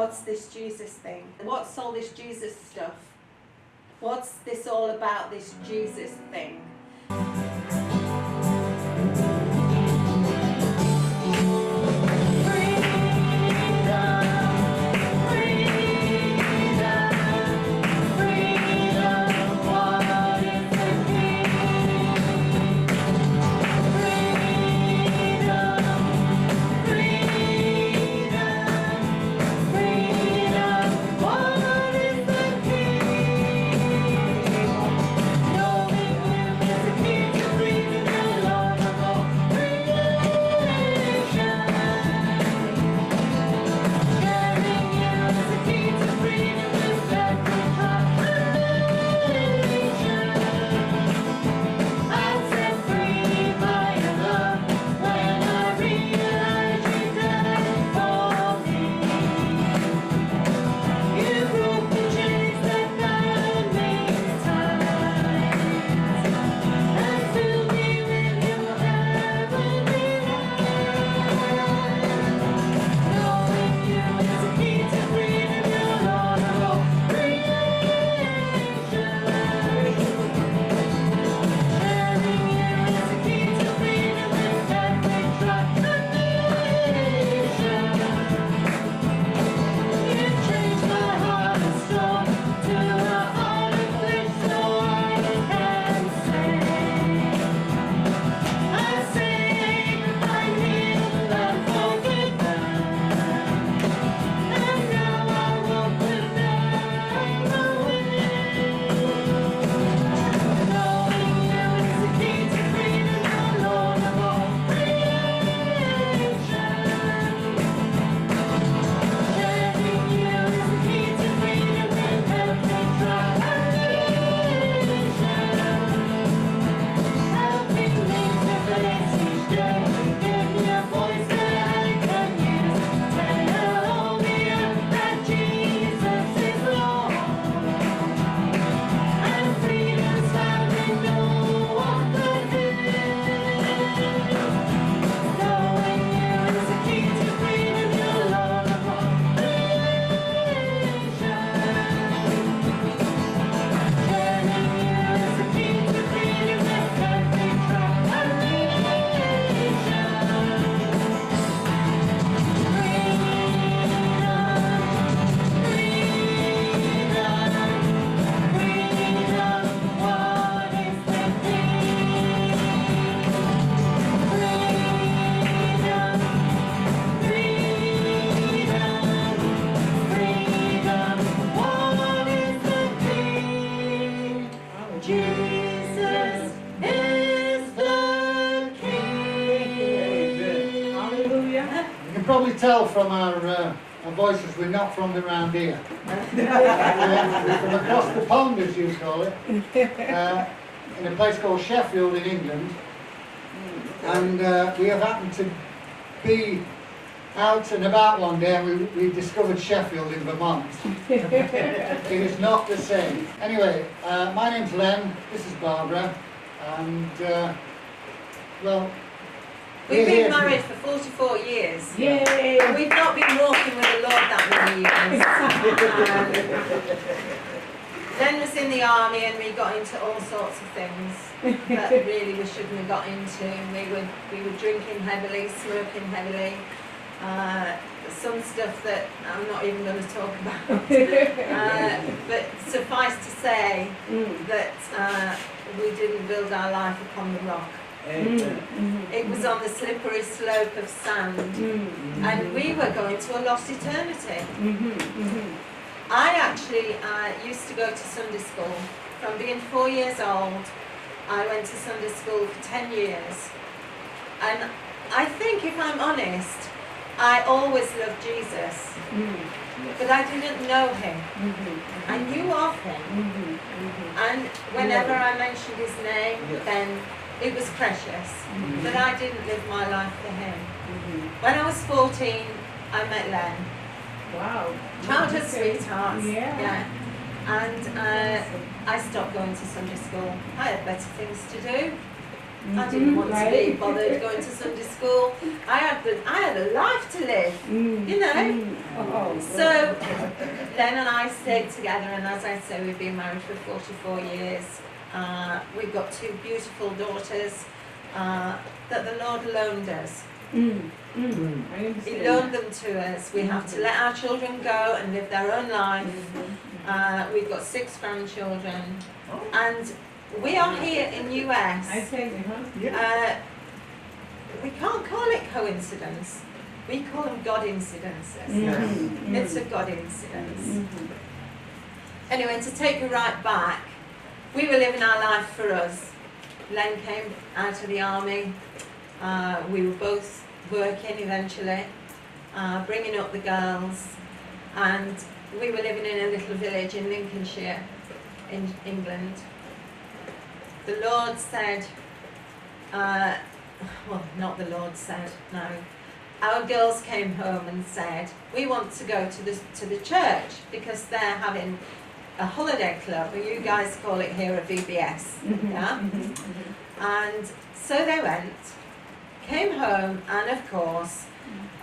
what's this Jesus thing? What's all this Jesus stuff? What's this all about, this Jesus thing? Probably tell from our voices we're not from around here. We're from across the pond, as you call it, in a place called Sheffield in England. And we have happened to be out and about one day and we discovered Sheffield in Vermont. It is not the same. Anyway, my name's Len, this is Barbara, and well, we've been married for 44 years. Yay! And we've not been walking with the Lord that many years. Len was in the army and we got into all sorts of things that really we shouldn't have got into. We were drinking heavily, smoking heavily. Some stuff that I'm not even going to talk about. But suffice to say that we didn't build our life upon the rock. It was on the slippery slope of sand, and we were going to a lost eternity. I actually used to go to Sunday school. From being 4 years old, I went to Sunday school for 10 years. And I think, if I'm honest, I always loved Jesus. But I didn't know him. I knew of him. And whenever I mentioned his name, then it was precious, but I didn't live my life for him. When I was 14, I met Len. Wow. Childhood sweethearts. Yeah. And I stopped going to Sunday school. I had better things to do. I didn't want to be bothered going to Sunday school. I had a life to live, you know. So Len and I stayed together, and as I say, we've been married for 44 years. We've got 2 beautiful daughters that the Lord loaned us. He loaned them to us. We have to let our children go and live their own life. We've got 6 grandchildren, and we are here in US. We can't call it coincidence. We call them God incidences. It's a God incidence. Anyway, to take it right back, we were living our life for us. Len came out of the army. We were both working eventually, bringing up the girls, and we were living in a little village in Lincolnshire, in England. The Lord said, well, not the Lord said, no. Our girls came home and said, we want to go to the church because they're having a holiday club, or you guys call it here a VBS, yeah? And so they went, came home, and of course,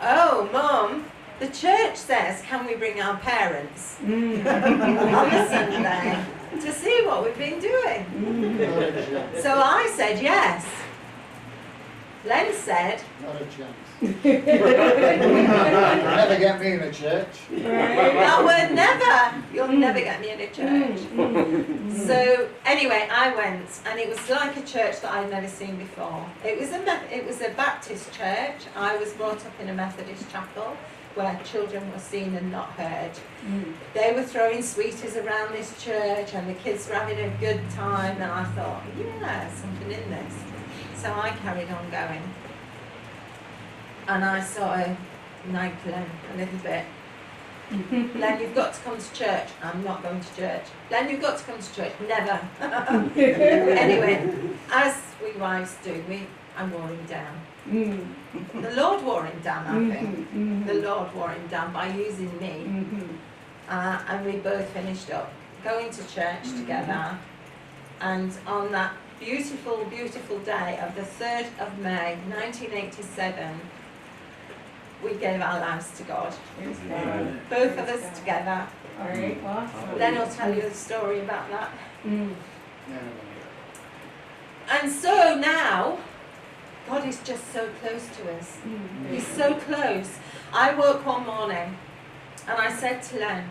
oh, Mum, the church says, can we bring our parents on a Sunday to see what we've been doing? So I said yes. Len said, not a chance. Never get me in a church. that word never. You'll never get me in a church. So anyway, I went, and it was like a church that I'd never seen before. It was a Baptist church. I was brought up in a Methodist chapel where children were seen and not heard. They were throwing sweeties around this church, and the kids were having a good time, and I thought, yeah, something in this. So I carried on going. And I sort of nagged Len a little bit. Len, you've got to come to church. I'm not going to church. Len, you've got to come to church. Never. Anyway, as we wives do, I wore him down. The Lord wore him down, I think. The Lord wore him down by using me. And we both finished up going to church together. And on that beautiful, beautiful day of the 3rd of May, 1987, we gave our lives to God. Both of us together. Len will tell you the story about that. And so now, God is just so close to us. He's so close. I woke one morning and I said to Len,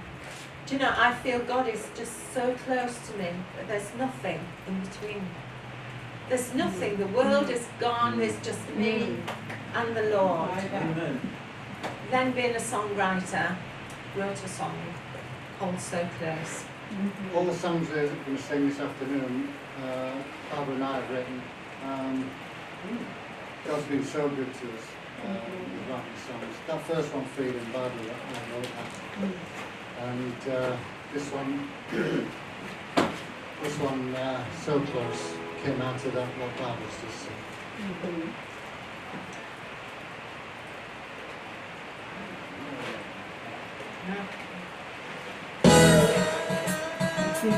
do you know, I feel God is just so close to me, but there's nothing in between. There's nothing. The world is gone. There's just me and the Lord. Then, being a songwriter, wrote a song called So Close. All the songs we're going to sing this afternoon, Barbara and I have written. God's been so good to us with writing songs. That first one, Feeling Badly, I wrote that. And this one, So Close, came out of that, what Barbara's just said. Feel the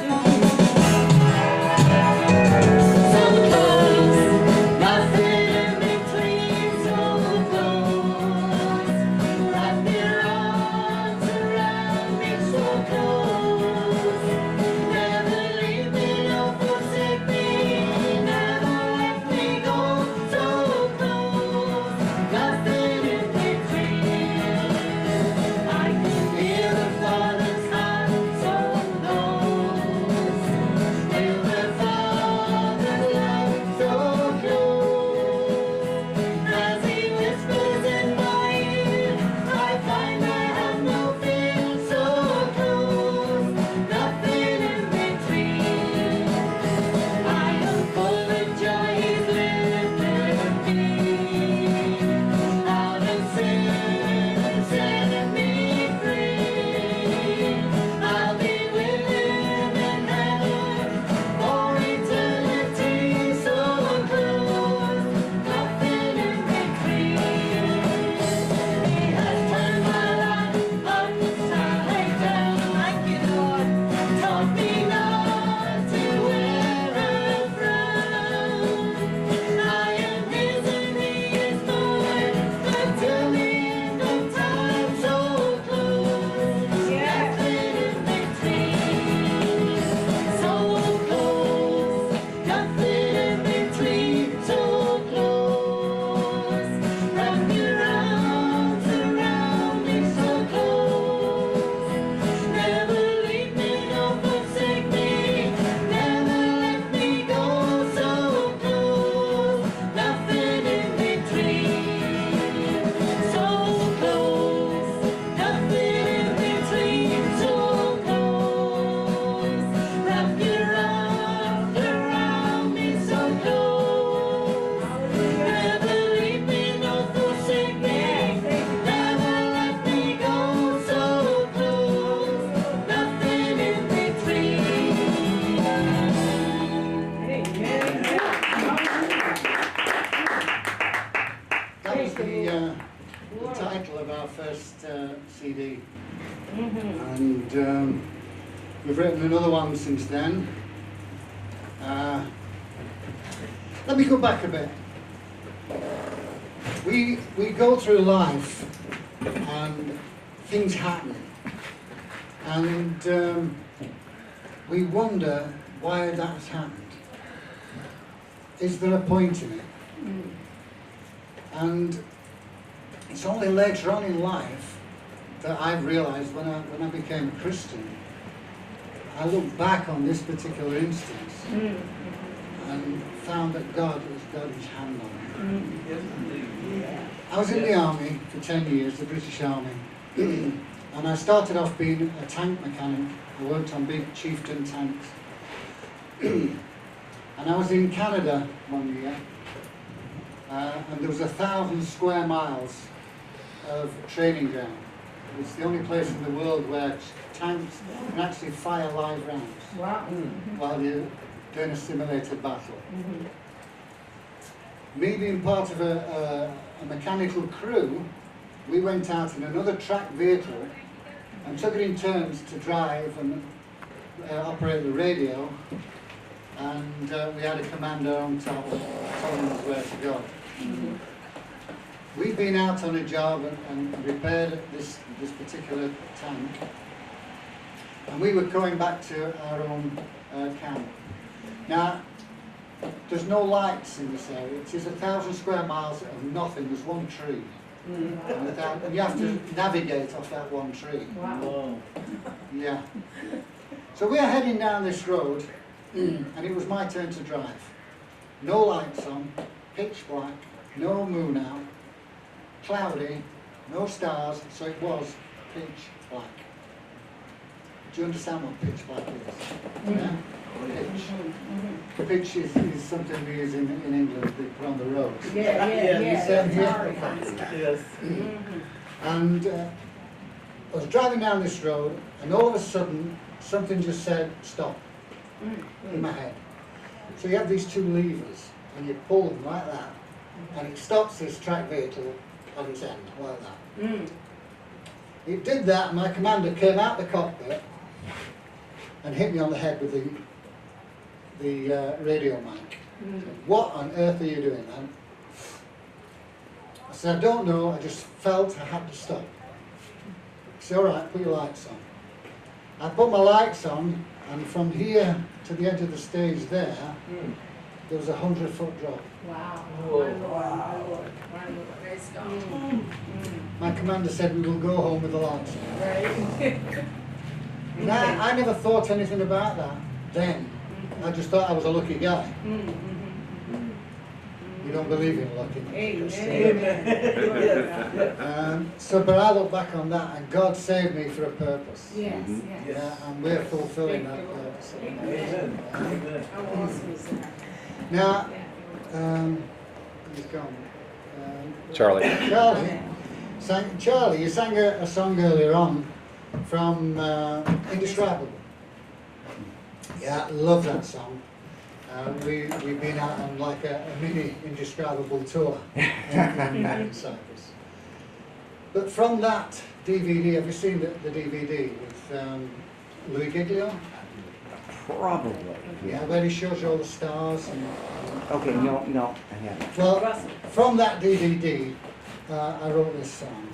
And we've written another one since then. Let me go back a bit. We go through life and things happen, and we wonder why that has happened. Is there a point in it? And it's only later on in life that I've realised when I became a Christian, I look back on this particular instance and found that God has got his hand on it. I was in the army for 10 years, the British Army, and I started off being a tank mechanic. I worked on big chieftain tanks. And I was in Canada one year, and there was 1,000 square miles of training ground. It's the only place in the world where tanks can actually fire live rounds while you're doing a simulated battle. Me being part of a mechanical crew, we went out in another tracked vehicle and took it in turns to drive and operate the radio, and we had a commander on top telling us where to go. We'd been out on a job and repaired this particular tank, and we were going back to our own camp. Now, there's no lights in this area. It is 1,000 square miles of nothing. There's one tree. And you have to navigate off that one tree. Wow. Yeah. So we're heading down this road, and it was my turn to drive. No lights on, pitch black, no moon out, cloudy, no stars, so it was pitch black. Do you understand what pitch black is? Yeah? Pitch. Pitch is something we use in England, they put on the roads. Yes. And I was driving down this road, and all of a sudden, something just said, stop, in my head. So you have these two levers, and you pull them like that, and it stops this track vehicle on its end, like that. It did that, and my commander came out the cockpit and hit me on the head with the radio mic. Said, what on earth are you doing, man? I said, I don't know, I just felt I had to stop. He said, all right, put your lights on. I put my lights on, and from here to the edge of the stage there was a 100-foot drop. Wow. Oh, My Lord. Praise God. My commander said, we will go home with the lights on. Right. And I never thought anything about that then. I just thought I was a lucky guy. You don't believe in luck, Amen. but I look back on that, and God saved me for a purpose. Yes, yes. Yeah, and we're fulfilling that purpose. Amen. Amen. How awesome is that? Now, Yeah. he's gone. Charlie. Charlie, you sang a song earlier on from Indescribable. Yeah, love that song. We've been out on like a mini Indescribable tour in Cyprus. But from that DVD, have you seen the DVD with Louis Giglio? Probably. Yeah, where he shows you all the stars. And, Okay, no, I haven't. well, from that DVD, I wrote this song.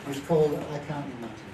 It's called I Can't Imagine.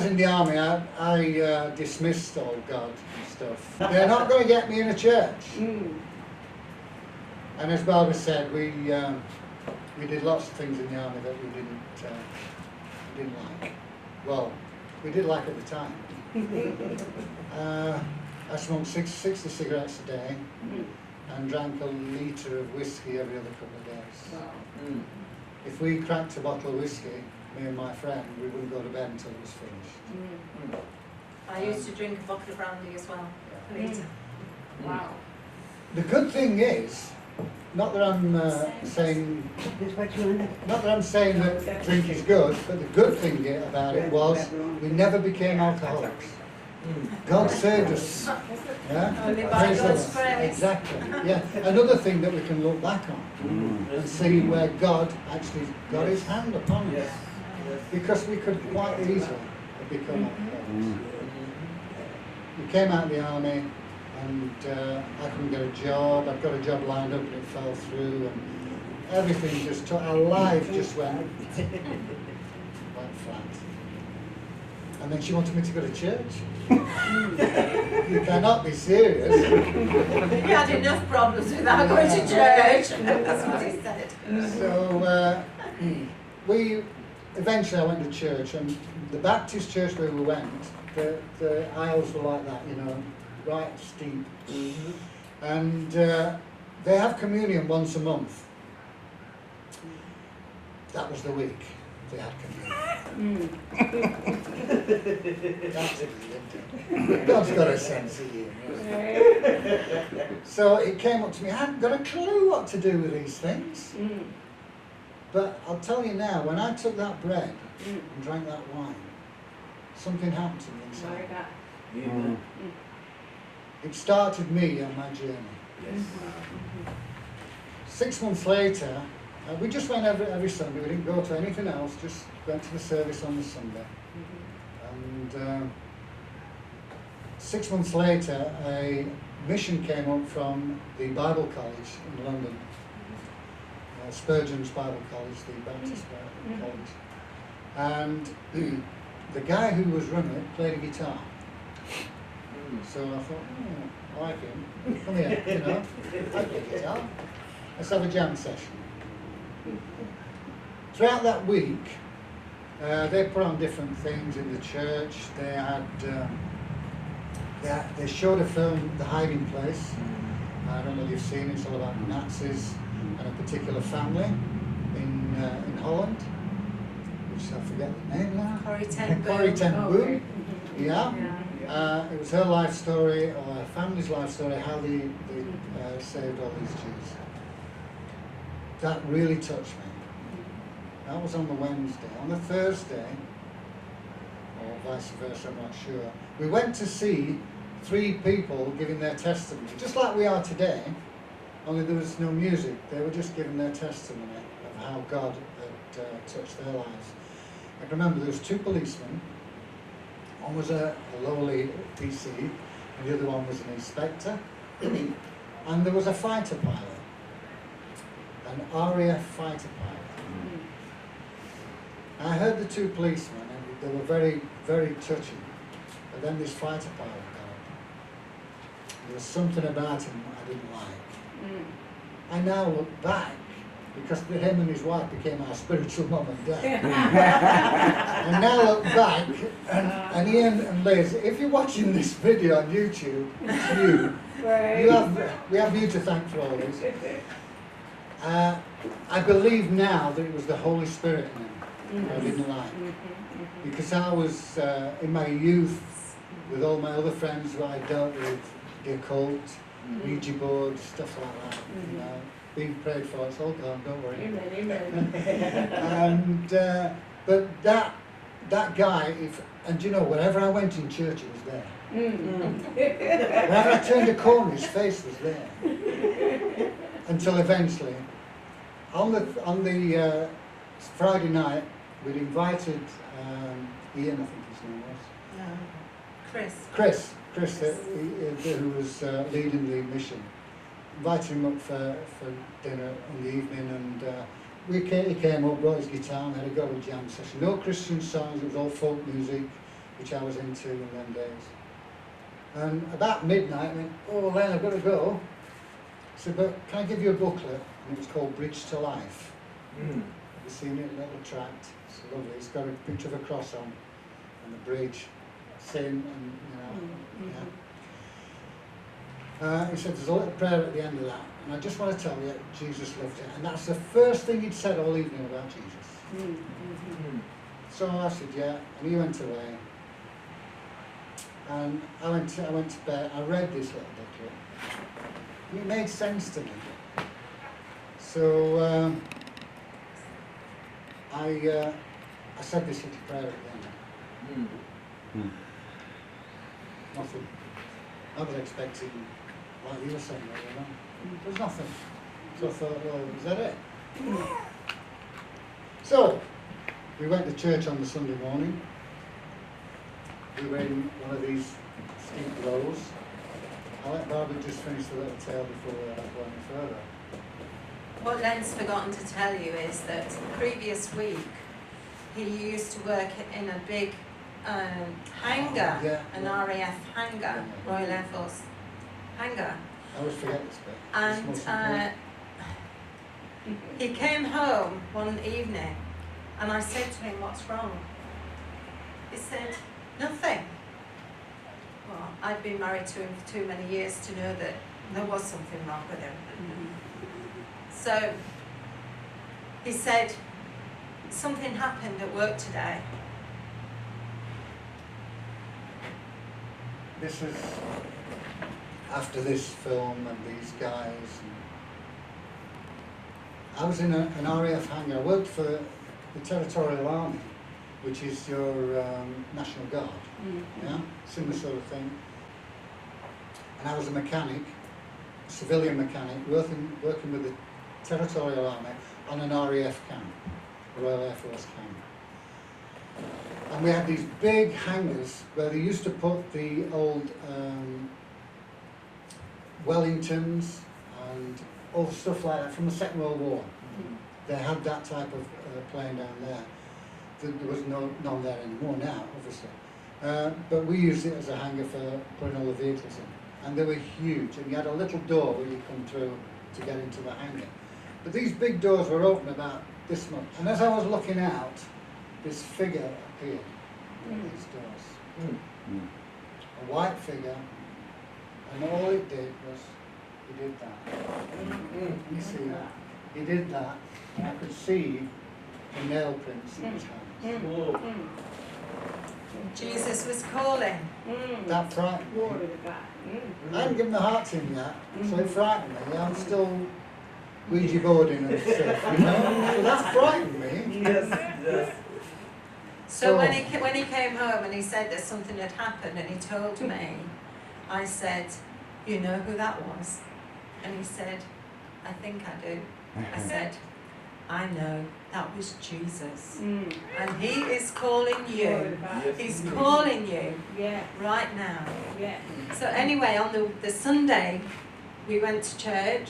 in the army, I dismissed all God and stuff. They're not going to get me in a church. And as Barbara said, we did lots of things in the army that we didn't like. Well, we did like at the time. I smoked 60 cigarettes a day and drank a litre of whiskey every other couple of days. If we cracked a bottle of whiskey, me and my friend, we wouldn't go to bed until it was finished. I used to drink a bottle of brandy as well. A litre. Wow. The good thing is, not that I'm saying that drink is good, but the good thing about it was we never became alcoholics. God saved us. Yeah? Only by Praise the God's Lord. grace. Exactly. Yeah. Another thing that we can look back on and see where God actually got his hand upon us. Because we could quite easily have become alcoholics. We came out of the army and I couldn't get a job. I'd got a job lined up and it fell through, and everything just took, our life just went flat. And then she wanted me to go to church. You cannot be serious. He had enough problems without going to church. That's what he said. So we eventually I went to church, and the Baptist church where we went, the aisles were like that, you know, right steep. And they have communion once a month. That was the week they had communion. That's it. God's got a sense of humour. So it came up to me, I hadn't got a clue what to do with these things. But I'll tell you now, when I took that bread and drank that wine, something happened to me inside. It started me on my journey. 6 months later, we just went every Sunday. We didn't go to anything else, just went to the service on the Sunday. And 6 months later, a mission came up from the Bible College in London. Spurgeon's Bible College, the Baptist Bible College. And the guy who was running it played a guitar. So I thought, I like him. Come here, you know, I play guitar. Let's have a jam session. Throughout that week, they put on different things in the church. They had, they showed a film, The Hiding Place. I don't know if you've seen it. It's all about Nazis and a particular family in Holland, which I forget the name now. Corrie ten Boom. Yeah. It was her life story, or her family's life story, how they saved all these Jews. That really touched me. That was on the Wednesday. On the Thursday, or vice versa, I'm not sure, we went to see 3 people giving their testimony, just like we are today, only there was no music. They were just giving their testimony of how God had touched their lives. I can remember there was 2 policemen. One was a lowly PC, and the other one was an inspector. And there was a fighter pilot, an RAF fighter pilot. I heard the 2 policemen, and they were very, very touching. But then this fighter pilot got up. There was something about him I didn't like. I now look back, because him and his wife became our spiritual mum and dad. And now look back, and Ian and Liz, if you're watching this video on YouTube, it's you. We have you to thank for all this. I believe now that it was the Holy Spirit in him I didn't like. Because I was in my youth with all my other friends who I dealt with the occult, Ouija boards, stuff like that. You know, being prayed for, it's all gone, don't worry. Amen. And but that guy, and you know, wherever I went in church, it was there. Whenever I turned a corner, his face was there. Until eventually, on the Friday night, we'd invited Ian, I think his name was. Chris, who was leading the mission. Invited him up for dinner in the evening, and he came up, brought his guitar, and had a go jam session. No Christian songs, it was all folk music, which I was into in them days. And about midnight, I went, oh Len, I've got to go. I said, but can I give you a booklet? And it was called Bridge to Life. Mm. Have you seen it? A little tract. It's lovely. It's got a picture of a cross on and the bridge, sin, and yeah. He said there's a little prayer at the end of that, and I just want to tell you, Jesus loved it, and that's the first thing he'd said all evening about Jesus. Mm. So I said, yeah, and he went away, and I went to bed. I read this little booklet, and it made sense to me. So I said this little prayer at the end. Mm. Nothing. I was expecting, like you were saying, there was nothing. So I thought, well, is that it? So, we went to church on the Sunday morning. We were in one of these steep rows. I'll let Barbara just finish the little tale before I go any further. What Len's forgotten to tell you is that the previous week he used to work in a big hangar, Yeah. an RAF hangar, Royal Air Force hangar. I always forget this bit. It's And most important. he came home one evening and I said to him, what's wrong? He said, nothing. Well, I'd been married to him for too many years to know that there was something wrong with him. So he said, something happened at work today. This is after this film and these guys. I was in an RAF hangar. I worked for the Territorial Army, which is your National Guard, yeah, similar sort of thing. And I was a mechanic, a civilian mechanic, working with the Territorial Army on an RAF camp, Royal Air Force camp. And we had these big hangars where they used to put the old Wellingtons and all stuff like that from the Second World War. They had that type of plane down there. There was none there anymore now, obviously. But we used it as a hangar for putting all the vehicles in. And they were huge, and you had a little door where you come through to get into the hangar. But these big doors were open about this much. And as I was looking out, this figure appeared in these doors. A white figure, and all it did was, he did that. You see that? He did that, and I could see the nail prints in his hands. Whoa. Jesus was calling. That frightened me. Glory to God. I hadn't given my heart to him yet, so it frightened me. I'm still Ouija boarding and stuff, you know? So that frightened me. Yes. Yes. So when he came home and he said that something had happened and he told me, I said, you know who that was? And he said, I think I do. I said, I know, that was Jesus. And he is calling Glory to you. God. Yes. He's calling you Yeah, right now. yeah. So anyway, on the Sunday, we went to church.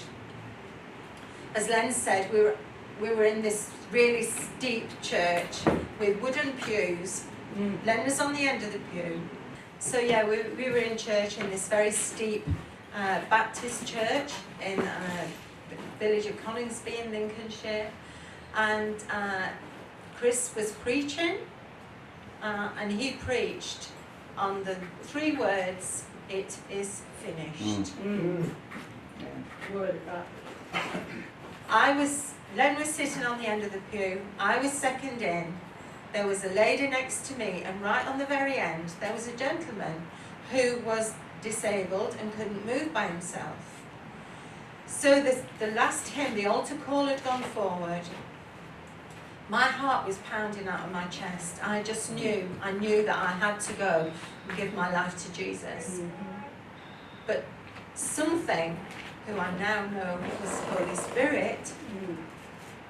As Len said, we were in this really steep church with wooden pews. Len was on the end of the pew. So yeah, we were in church in this very steep Baptist church in the village of Coningsby in Lincolnshire. And Chris was preaching, and he preached on the 3 words, it is finished. Glory to God. Len was sitting on the end of the pew, I was second in, there was a lady next to me, and right on the very end, there was a gentleman who was disabled and couldn't move by himself. So the last hymn, the altar call had gone forward. My heart was pounding out of my chest. I knew that I had to go and give my life to Jesus. But something, who I now know was Holy Spirit,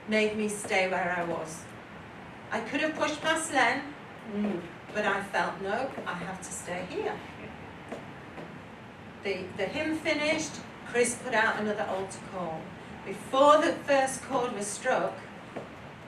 made me stay where I was. I could have pushed past Len, but I felt, no, I have to stay here. The hymn finished, Chris put out another altar call. Before the first chord was struck,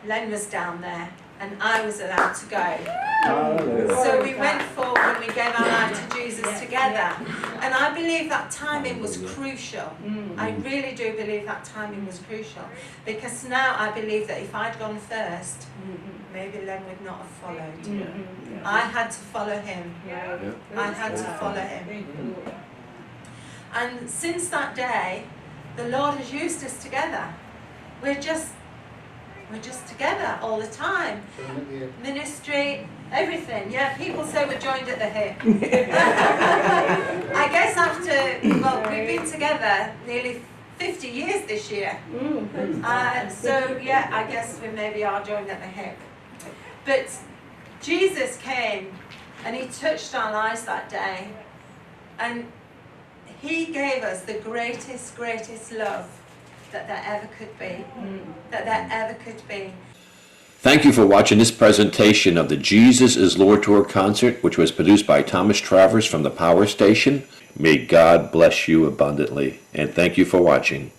Len was down there, and I was allowed to go. Hallelujah. So we went forward and we gave our life to Jesus together. And I believe that timing was crucial. I really do believe that timing was crucial. Because now I believe that if I'd gone first, maybe Len would not have followed. I had to follow him. I had to follow him. And since that day, the Lord has used us together. We're just together all the time. Ministry, everything. Yeah, people say we're joined at the hip. I guess after, well, we've been together nearly 50 years this year. So yeah, I guess we maybe are joined at the hip. But Jesus came and he touched our lives that day. And he gave us the greatest, greatest love that there ever could be. That there ever could be. Thank you for watching this presentation of the Jesus is Lord Tour concert, which was produced by Thomas Travers from the Power Station. May God bless you abundantly, and thank you for watching.